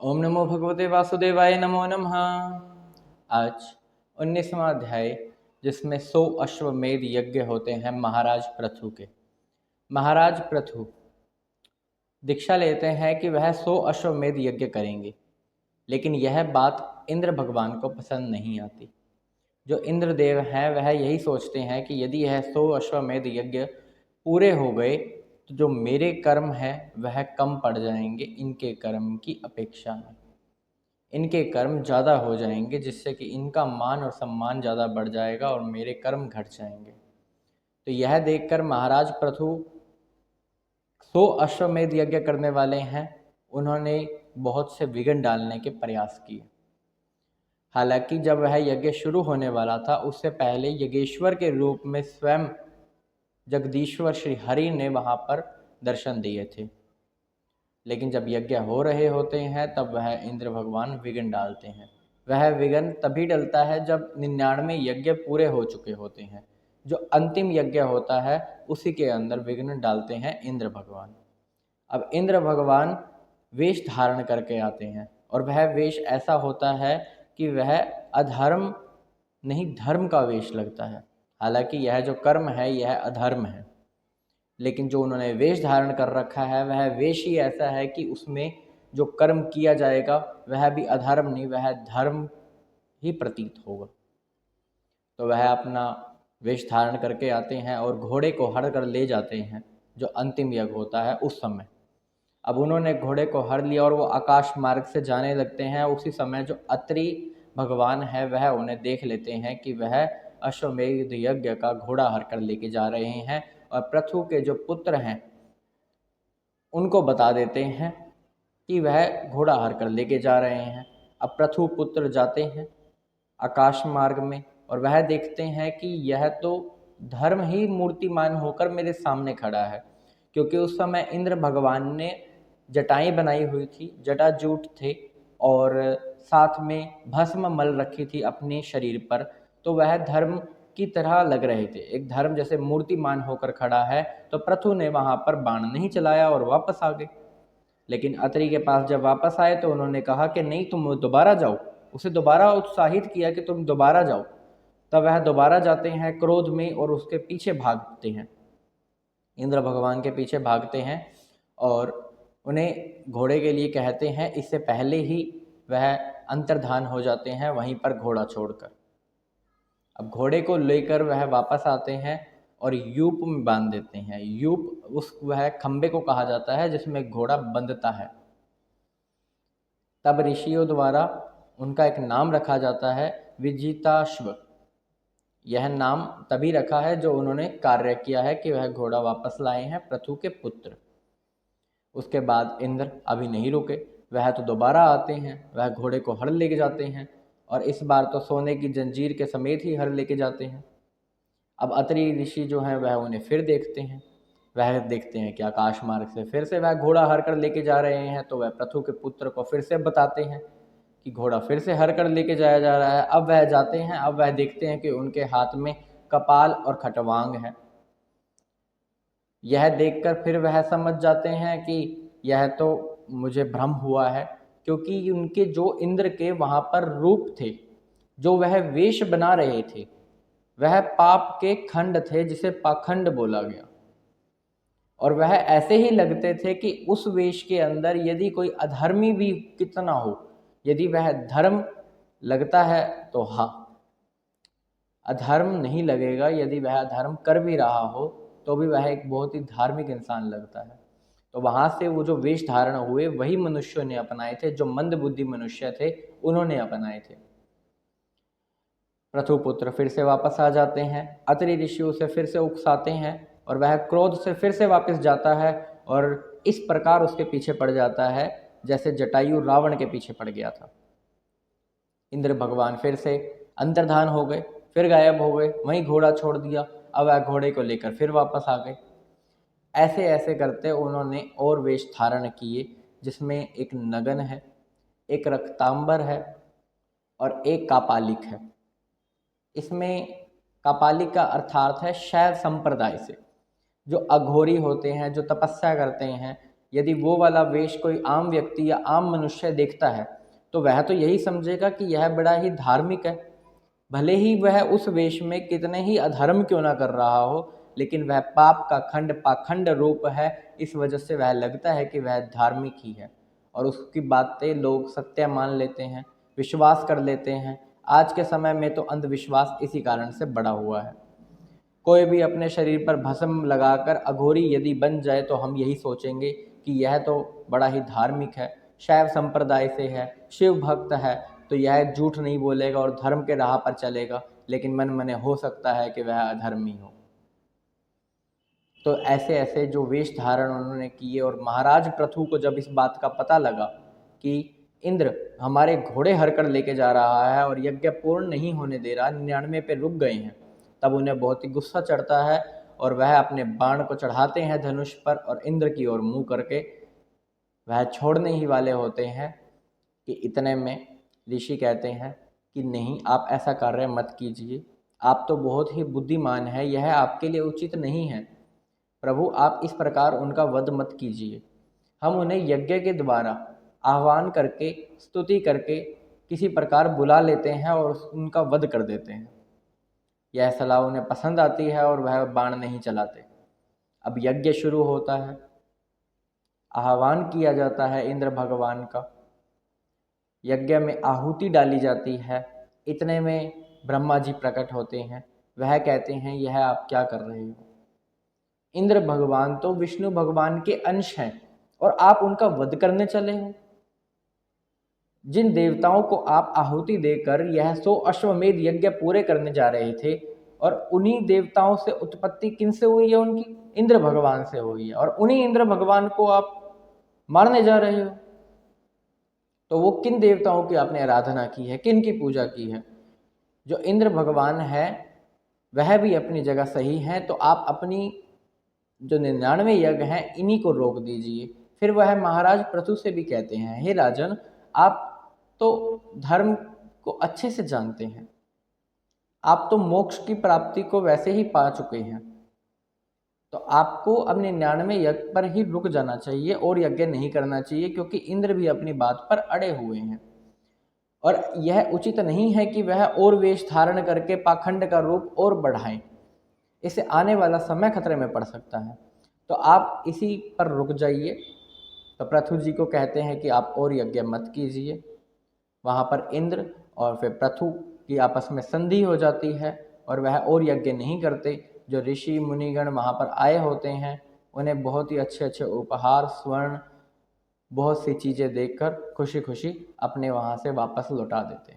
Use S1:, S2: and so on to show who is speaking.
S1: ओम नमो भगवते वासुदेवाय नमो नमः। आज 19वां अध्याय, जिसमें 100 अश्वमेध यज्ञ होते हैं महाराज पृथु के। महाराज पृथु दीक्षा लेते हैं कि वह 100 अश्वमेध यज्ञ करेंगे, लेकिन यह बात इंद्र भगवान को पसंद नहीं आती। जो इंद्रदेव हैं वह यही सोचते हैं कि यदि यह 100 अश्वमेध यज्ञ पूरे हो गए तो जो मेरे कर्म हैं वह कम पड़ जाएंगे इनके कर्म की अपेक्षा में। इनके कर्म ज़्यादा हो जाएंगे, जिससे कि इनका मान और सम्मान ज़्यादा बढ़ जाएगा और मेरे कर्म घट जाएंगे। तो यह देखकर महाराज पृथु 100 अश्वमेध यज्ञ करने वाले हैं, उन्होंने बहुत से विघ्न डालने के प्रयास किए। हालांकि जब वह यज्ञ शुरू होने वाला था, उससे पहले यज्ञेश्वर के रूप में स्वयं जगदीश्वर श्री हरि ने वहाँ पर दर्शन दिए थे। लेकिन जब यज्ञ हो रहे होते हैं तब वह इंद्र भगवान विघ्न डालते हैं। वह विघ्न तभी डलता है जब 99 यज्ञ पूरे हो चुके होते हैं। जो अंतिम यज्ञ होता है उसी के अंदर विघ्न डालते हैं इंद्र भगवान। अब इंद्र भगवान वेश धारण करके आते हैं, और वह वेश ऐसा होता है कि वह अधर्म नहीं धर्म का वेश लगता है। हालांकि यह जो कर्म है यह अधर्म है, लेकिन जो उन्होंने वेश धारण कर रखा है वह वेश ही ऐसा है कि उसमें जो कर्म किया जाएगा वह भी अधर्म नहीं, वह धर्म ही प्रतीत होगा। तो वह अपना वेश धारण करके आते हैं और घोड़े को हर कर ले जाते हैं जो अंतिम यज्ञ होता है उस समय। अब उन्होंने घोड़े को हर लिया और वो आकाश मार्ग से जाने लगते हैं। उसी समय जो अत्रि भगवान है वह उन्हें देख लेते हैं कि वह अश्वमेध यज्ञ का घोड़ा हर कर लेके जा रहे हैं, और पृथु के जो पुत्र हैं उनको बता देते हैं कि वह घोड़ा हर कर लेके जा रहे हैं। अब पृथु पुत्र जाते हैं आकाश मार्ग में, और वह देखते हैं कि यह तो धर्म ही मूर्तिमान होकर मेरे सामने खड़ा है, क्योंकि उस समय इंद्र भगवान ने जटाएं बनाई हुई थी, जटाजूट थे, और साथ में भस्म मल रखी थी अपने शरीर पर। तो वह धर्म की तरह लग रहे थे, एक धर्म जैसे मूर्तिमान होकर खड़ा है। तो पृथु ने वहाँ पर बाण नहीं चलाया और वापस आ गए। लेकिन अत्रि के पास जब वापस आए तो उन्होंने कहा कि नहीं, तुम दोबारा जाओ। उसे दोबारा उत्साहित किया कि तुम दोबारा जाओ। तब वह दोबारा जाते हैं क्रोध में और उसके पीछे भागते हैं, इंद्र भगवान के पीछे भागते हैं और उन्हें घोड़े के लिए कहते हैं। इससे पहले ही वह अंतर्धान हो जाते हैं वहीं पर घोड़ा छोड़कर। अब घोड़े को लेकर वह वापस आते हैं और यूप में बांध देते हैं। यूप उस वह खंबे को कहा जाता है जिसमें घोड़ा बंधता है। तब ऋषियों द्वारा उनका एक नाम रखा जाता है, विजिताश्व। यह नाम तभी रखा है जो उन्होंने कार्य किया है कि वह घोड़ा वापस लाए हैं पृथु के पुत्र। उसके बाद इंद्र अभी नहीं रुके, वह तो दोबारा आते हैं, वह घोड़े को हर लेके जाते हैं, और इस बार तो सोने की जंजीर के समेत ही हर लेके जाते हैं। अब अत्रि ऋषि जो हैं वह उन्हें फिर देखते हैं। वह देखते हैं कि आकाश मार्ग से फिर से वह घोड़ा हर कर लेके जा रहे हैं। तो वह पृथु के पुत्र को फिर से बताते हैं कि घोड़ा फिर से हर कर लेके जाया जा रहा है। अब वह जाते हैं, अब वह देखते हैं कि उनके हाथ में कपाल और खटवांग है। यह देखकर फिर वह समझ जाते हैं कि यह तो मुझे भ्रम हुआ है, क्योंकि उनके जो इंद्र के वहाँ पर रूप थे, जो वह वेश बना रहे थे, वह पाप के खंड थे जिसे पाखंड बोला गया। और वह ऐसे ही लगते थे कि उस वेश के अंदर यदि कोई अधर्मी भी कितना हो, यदि वह धर्म लगता है तो हाँ, अधर्म नहीं लगेगा। यदि वह धर्म कर भी रहा हो तो भी वह एक बहुत ही धार्मिक इंसान लगता है। तो वहाँ से वो जो वेश धारण हुए वही मनुष्यों ने अपनाए थे, जो मंदबुद्धि मनुष्य थे उन्होंने अपनाए थे। पृथु पुत्र फिर से वापस आ जाते हैं, अत्रि ऋषि उसे फिर से उकसाते हैं, और वह क्रोध से फिर से वापस जाता है और इस प्रकार उसके पीछे पड़ जाता है जैसे जटायु रावण के पीछे पड़ गया था। इंद्र भगवान फिर से अंतर्धान हो गए, फिर गायब हो गए, वहीं घोड़ा छोड़ दिया। अब वह घोड़े को लेकर फिर वापस आ गए। ऐसे ऐसे करते उन्होंने और वेश धारण किए, जिसमें एक नगन है, एक रक्तांबर है और एक कापालिक है। इसमें कापालिक का अर्थार्थ है शैव संप्रदाय से, जो अघोरी होते हैं, जो तपस्या करते हैं, यदि वो वाला वेश कोई आम व्यक्ति या आम मनुष्य देखता है तो वह तो यही समझेगा कि यह बड़ा ही धार्मिक है, भले ही वह उस वेश में कितने ही अधर्म क्यों ना कर रहा हो, लेकिन वह पाप का खंड पाखंड रूप है, इस वजह से वह लगता है कि वह धार्मिक ही है और उसकी बातें लोग सत्य मान लेते हैं, विश्वास कर लेते हैं। आज के समय में तो अंधविश्वास इसी कारण से बढ़ा हुआ है। कोई भी अपने शरीर पर भस्म लगाकर अघोरी यदि बन जाए तो हम यही सोचेंगे कि यह तो बड़ा ही धार्मिक है, शैव संप्रदाय से है, शिव भक्त है, तो यह झूठ नहीं बोलेगा और धर्म के राह पर चलेगा, लेकिन मन मने हो सकता है कि वह अधर्मी हो। तो ऐसे ऐसे जो वेश धारण उन्होंने किए, और महाराज पृथु को जब इस बात का पता लगा कि इंद्र हमारे घोड़े हर कर लेके जा रहा है और यज्ञ पूर्ण नहीं होने दे रहा, 99 पे रुक गए हैं, तब उन्हें बहुत ही गुस्सा चढ़ता है और वह अपने बाण को चढ़ाते हैं धनुष पर और इंद्र की ओर मुंह करके वह छोड़ने ही वाले होते हैं कि इतने में ऋषि कहते हैं कि नहीं, आप ऐसा कार्य मत कीजिए, आप तो बहुत ही बुद्धिमान है, यह आपके लिए उचित नहीं है। प्रभु, आप इस प्रकार उनका वध मत कीजिए। हम उन्हें यज्ञ के द्वारा आह्वान करके स्तुति करके किसी प्रकार बुला लेते हैं और उनका वध कर देते हैं। यह सलाह उन्हें पसंद आती है और वह बाण नहीं चलाते। अब यज्ञ शुरू होता है, आह्वान किया जाता है इंद्र भगवान का, यज्ञ में आहुति डाली जाती है। इतने में ब्रह्मा जी प्रकट होते हैं, वह कहते हैं यह आप क्या कर रहे हो? इंद्र भगवान तो विष्णु भगवान के अंश हैं और आप उनका वध करने चले हो। जिन देवताओं को आप आहुति देकर यह 100 अश्वमेध यज्ञ पूरे करने जा रहे थे, और उन्हीं देवताओं से उत्पत्ति किनसे हुई है उनकी? इंद्र भगवान से हुई है, और उन्हीं इंद्र भगवान को आप मारने जा रहे हो। तो वो किन देवताओं की आपने आराधना की है, किन की पूजा की है? जो इंद्र भगवान है वह भी अपनी जगह सही है, तो आप अपनी जो 99 यज्ञ हैं इन्हीं को रोक दीजिए। फिर वह महाराज पृथु से भी कहते हैं, हे राजन, आप तो धर्म को अच्छे से जानते हैं, आप तो मोक्ष की प्राप्ति को वैसे ही पा चुके हैं, तो आपको अपने 99 यज्ञ पर ही रुक जाना चाहिए और यज्ञ नहीं करना चाहिए, क्योंकि इंद्र भी अपनी बात पर अड़े हुए हैं और यह उचित नहीं है कि वह और वेश धारण करके पाखंड का रूप और बढ़ाएं। इससे आने वाला समय खतरे में पड़ सकता है, तो आप इसी पर रुक जाइए। तो पृथु जी को कहते हैं कि आप और यज्ञ मत कीजिए। वहाँ पर इंद्र और फिर पृथु की आपस में संधि हो जाती है और वह और यज्ञ नहीं करते। जो ऋषि मुनिगण वहाँ पर आए होते हैं उन्हें बहुत ही अच्छे अच्छे उपहार, स्वर्ण, बहुत सी चीज़ें देकर खुशी खुशी अपने वहाँ से वापस लौटा देते हैं।